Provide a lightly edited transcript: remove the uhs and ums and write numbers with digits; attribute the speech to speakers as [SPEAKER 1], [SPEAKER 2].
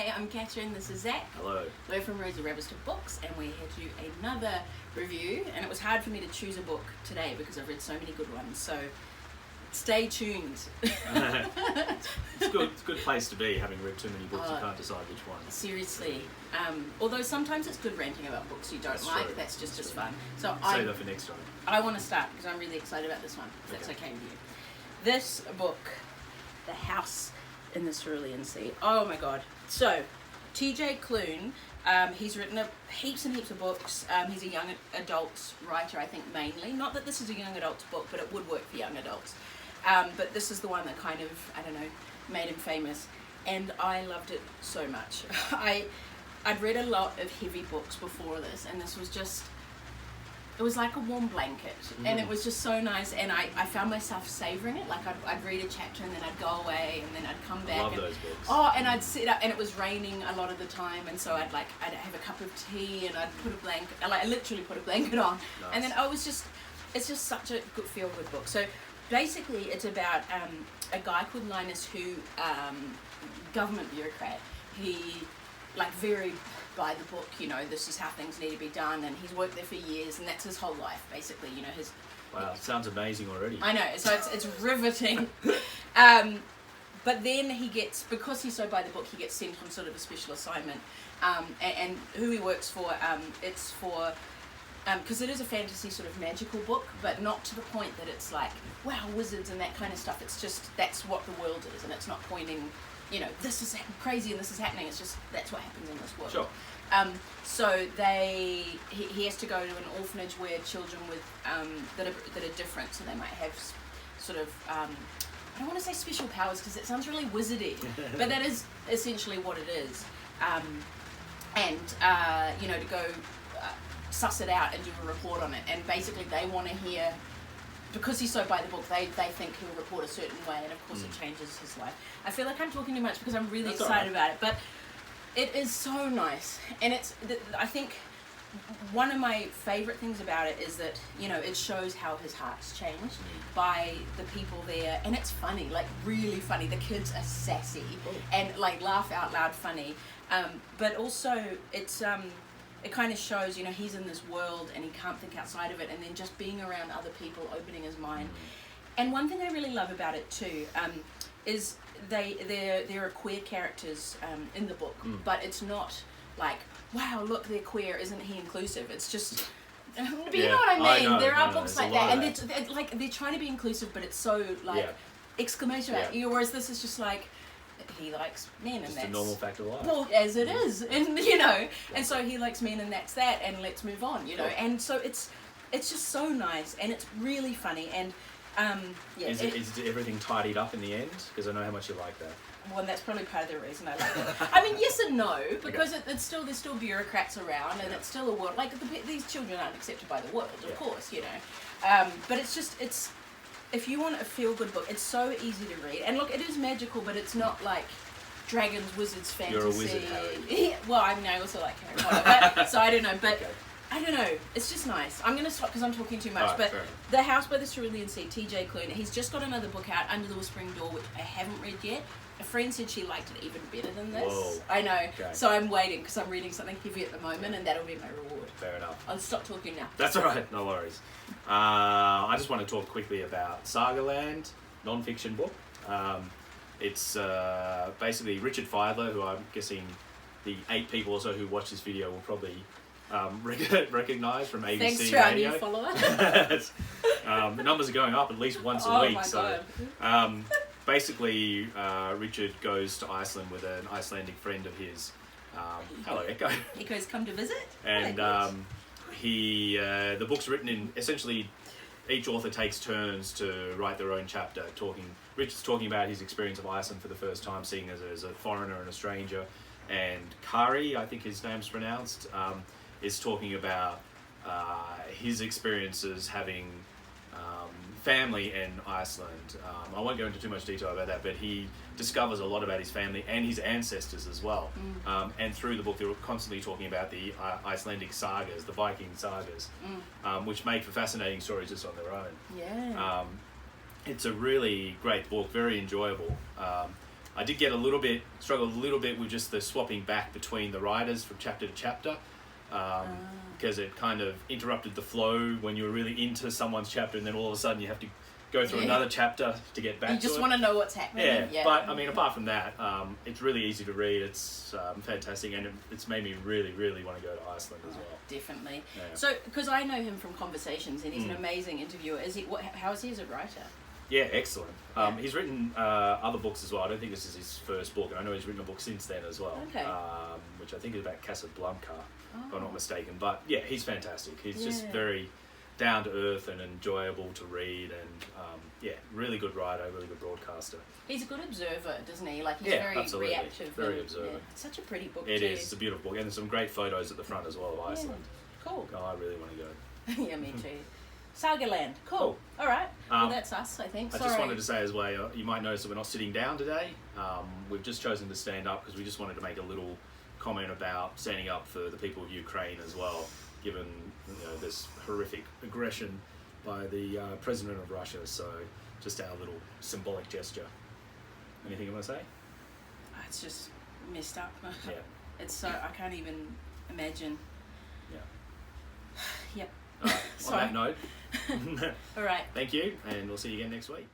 [SPEAKER 1] Hey, I'm Catherine, this is Zach.
[SPEAKER 2] Hello.
[SPEAKER 1] We're from RoseyRavelston Books and we're here to do another review, and it was hard for me to choose a book today because I've read so many good ones, so stay tuned.
[SPEAKER 2] It's good. It's a good place to be, having read too many books you can't decide which one.
[SPEAKER 1] Seriously. Although sometimes it's good ranting about books you don't like, true. That's just as fun. So
[SPEAKER 2] Save that for next time.
[SPEAKER 1] I want to start because I'm really excited about this one, if that's okay with you. This book, The House in the Cerulean Sea. Oh my god. So, TJ Klune, he's written heaps and heaps of books. He's a young adult writer, I think, mainly. Not that this is a young adult's book, but it would work for young adults. But this is the one that kind of, I don't know, made him famous. And I loved it so much. I'd read a lot of heavy books before this, and this was just, it was like a warm blanket, and it was just so nice, and I found myself savouring it. Like I'd read a chapter and then I'd go away and then I'd come back.
[SPEAKER 2] I love those books.
[SPEAKER 1] Oh, and I'd sit up, and it was raining a lot of the time, and so I'd have a cup of tea and I'd put a blanket, I literally put a blanket on,
[SPEAKER 2] Nice.
[SPEAKER 1] and then it's just such a good feel-good book. So basically it's about a guy called Linus who, government bureaucrat, he very by the book, this is how things need to be done, and he's worked there for years, and that's his whole life, basically, his...
[SPEAKER 2] Wow, sounds amazing already.
[SPEAKER 1] I know, so it's riveting. But then because he's so by the book, he gets sent on sort of a special assignment, and who he works for, it's for... because it is a fantasy sort of magical book, but not to the point that it's like, wow, wizards and that kind of stuff. It's just, that's what the world is, and it's not pointing... this is crazy and this is happening. It's just, that's what happens in this world.
[SPEAKER 2] Sure.
[SPEAKER 1] So he has to go to an orphanage where children with that are different, so they might have sort of I don't want to say special powers because it sounds really wizardy, but that is essentially what it is. To go suss it out and do a report on it, and basically they want to hear. Because he's so by the book, they think he'll report a certain way, and of course it changes his life. I feel like I'm talking too much because I'm really excited about it, but it is so nice. And I think one of my favourite things about it is that, it shows how his heart's changed by the people there, and it's funny, really funny. The kids are sassy and laugh out loud funny, but also it's... it kind of shows, he's in this world and he can't think outside of it, and then just being around other people, opening his mind. And one thing I really love about it too is there are queer characters in the book, but it's not like, wow, look, they're queer, isn't he inclusive? It's just... But you know what I mean? There are books like that, and they're trying to be inclusive, but it's so exclamation mark. Whereas this is just like, he likes men, and that's
[SPEAKER 2] a normal fact of life.
[SPEAKER 1] Well, as it is, and and so he likes men, and that's that, and let's move on, And so it's just so nice, and it's really funny, and
[SPEAKER 2] Is everything tidied up in the end? Because I know how much you like that.
[SPEAKER 1] Well, and that's probably part of the reason I like it. I mean, yes and no, because there's still bureaucrats around, and it's still a world. These children aren't accepted by the world, of course, But it's if you want a feel-good book, it's so easy to read. And look, it is magical, but it's not like dragons, wizards, fantasy.
[SPEAKER 2] You're a wizard, Harry.
[SPEAKER 1] Well, I mean, I also like Harry Potter, so I don't know, but... I don't know, it's just nice. I'm going to stop because I'm talking too much, but The House by the Cerulean Sea, TJ Klune, he's just got another book out, Under the Whispering Door, which I haven't read yet. A friend said she liked it even better than this.
[SPEAKER 2] Whoa.
[SPEAKER 1] I know,
[SPEAKER 2] Okay.
[SPEAKER 1] So I'm waiting because I'm reading something heavy at the moment, and that'll be my reward.
[SPEAKER 2] Fair enough.
[SPEAKER 1] I'll stop talking now.
[SPEAKER 2] That's all right, no worries. I just want to talk quickly about Sagaland, NonFiction book. It's basically Richard Fidler, who I'm guessing the 8 people or so who watch this video will probably recognise from ABC
[SPEAKER 1] Thanks to our
[SPEAKER 2] radio.
[SPEAKER 1] new follower.
[SPEAKER 2] The numbers are going up at least once a week. Basically, Richard goes to Iceland with an Icelandic friend of his. Hello, Echo.
[SPEAKER 1] Echo's come to visit.
[SPEAKER 2] And the book's written in essentially each author takes turns to write their own chapter. Richard's talking about his experience of Iceland for the first time, seeing as a foreigner and a stranger, and Kári, I think his name's pronounced, is talking about his experiences having family in Iceland. I won't go into too much detail about that, but he discovers a lot about his family and his ancestors as well. And through the book, they're constantly talking about the Icelandic sagas, the Viking sagas, which make for fascinating stories just on their own.
[SPEAKER 1] Yeah.
[SPEAKER 2] It's a really great book, very enjoyable. I did struggle a little bit with just the swapping back between the writers from chapter to chapter, because it kind of interrupted the flow when you were really into someone's chapter, and then all of a sudden you have to go through another chapter to get back to it.
[SPEAKER 1] You just want to know what's happening.
[SPEAKER 2] Yeah, but I mean, apart from that, it's really easy to read. It's fantastic, and it's made me really, really want to go to Iceland as well.
[SPEAKER 1] Definitely.
[SPEAKER 2] Yeah.
[SPEAKER 1] So, because I know him from conversations, and he's an amazing interviewer. How is he as a writer?
[SPEAKER 2] Yeah, excellent. He's written other books as well. I don't think this is his first book, and I know he's written a book since then as well,
[SPEAKER 1] Okay.
[SPEAKER 2] which I think is about Casablanca, if I'm not mistaken. But yeah, he's fantastic. He's just very down to earth and enjoyable to read, and really good writer, really good broadcaster.
[SPEAKER 1] He's a good observer, doesn't he? Like, he's very
[SPEAKER 2] absolutely.
[SPEAKER 1] reactive.
[SPEAKER 2] Very observant.
[SPEAKER 1] It's such a pretty book
[SPEAKER 2] It
[SPEAKER 1] too.
[SPEAKER 2] is. It's a beautiful book, and there's some great photos at the front as well of Iceland.
[SPEAKER 1] Cool.
[SPEAKER 2] Oh, I really want to go.
[SPEAKER 1] Yeah, me too. Sagaland. Cool. All right. Well, that's us, I think.
[SPEAKER 2] I just wanted to say as well, you might notice that we're not sitting down today. We've just chosen to stand up because we just wanted to make a little comment about standing up for the people of Ukraine as well, given this horrific aggression by the president of Russia. So just our little symbolic gesture. Anything you want to say?
[SPEAKER 1] It's just messed up.
[SPEAKER 2] Yeah.
[SPEAKER 1] It's so, I can't even imagine.
[SPEAKER 2] Yeah.
[SPEAKER 1] Yep.
[SPEAKER 2] All right. On that note,
[SPEAKER 1] All right.
[SPEAKER 2] thank you, and we'll see you again next week.